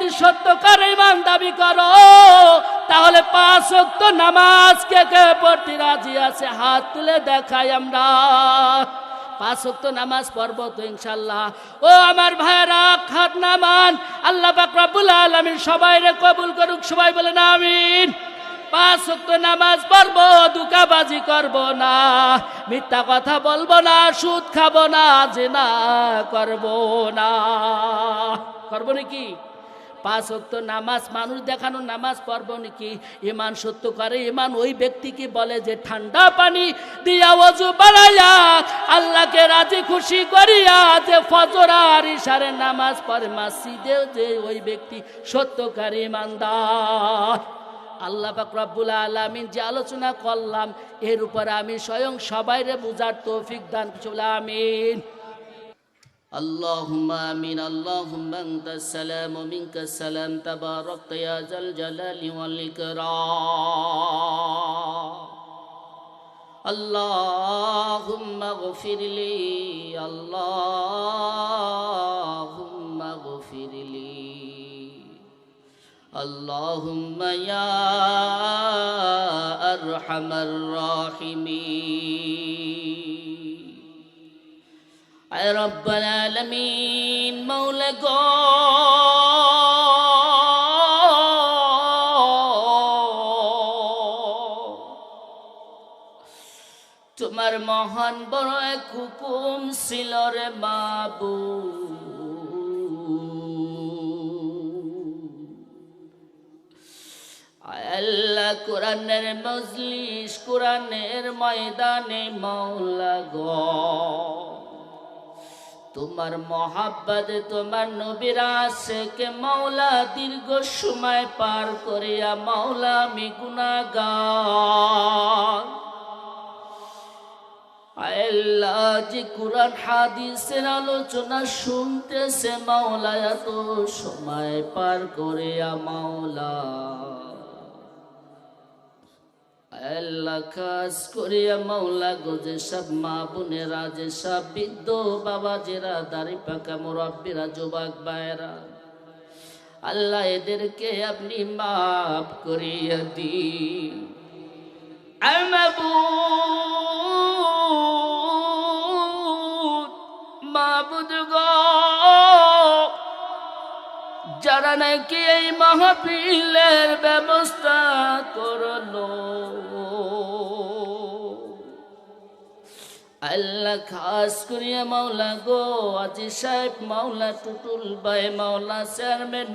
যদি সত্যকার ঈমান দাবি করো তাহলে 5 ওয়াক্ত নামাজ কে কে পড়তে রাজি আছে হাত তুলে দেখাই আমরা। 5 ওয়াক্ত নামাজ পড়ব তো ইনশাআল্লাহ। ও আমার ভাইরা খাত নামান, আল্লাহ পাক রব্বুল আলামিন সবাইরে কবুল করুক, সবাই বলেন আমিন। 5 ওয়াক্ত নামাজ পড়ব, দুকাবাজি করব না, মিথ্যা কথা বলবো না, সুদ খাবো না, জিনা করব না। করব নাকি? 5 ওয়াক্ত নামাজ মানুষ দেখানো নামাজ পড়ব নাকি? ঈমান সত্য করে ঈমান ওই ব্যক্তিকে বলে যে ঠান্ডা পানি দিয়া ওযু বানাইয়া আল্লাহকে রাজি খুশি করিয়া যে ফজর আর ইশারের নামাজ পড়ে মসজিদে, যে ওই ব্যক্তি সত্যকার ঈমানদার। আল্লাহ পাক রব্বুল আলামিন যে আলোচনা করলাম এর উপরে আমি স্বয়ং সবাইরে বুঝার তৌফিক দান করুন, আমিন। اللهم آمين اللهم أنت السلام ومنك السلام تباركت يا ذا الجلال والإكرام اللهم اغفر لي اللهم اغفر لي اللهم يا أرحم الراحمين اے رب العالمین مولا گو তোমার মহান বড় এক হুকুম ছিল রে মাবুদ। আল্লাহ কোরআনের মজলিস কোরআনের ময়দানে মাওলা গো তোমার মহাব্বতে তোমার নবীর আশিকে মাওলা দীর্ঘ সময় পার করিয়া মাওলা আমি গুনাহগার। আল্লাহ যে কুরআন হাদিসের আলোচনা শুনতেছে মাওলা এত সময় পার করিয়া মাওলা আল্লাহ খাস করিয়া মাওলা গো যে সব মা বোনেরা, যে সব বৃদ্ধ বাবাজিরা, দাড়ি পাকা মুরব্বীরা, যুবক ভাইরা, আল্লাহ এদেরকে আপনি মাফ করিয়া দিন। মাবুদ গো যারা নাকি এই মাহফিলের ব্যবস্থা করলো আল্লাহ খাস করিয়া মাওলা গো আজি সাহেব, মাওলা টুটুল ভাই, মাওলা চেয়ারম্যান,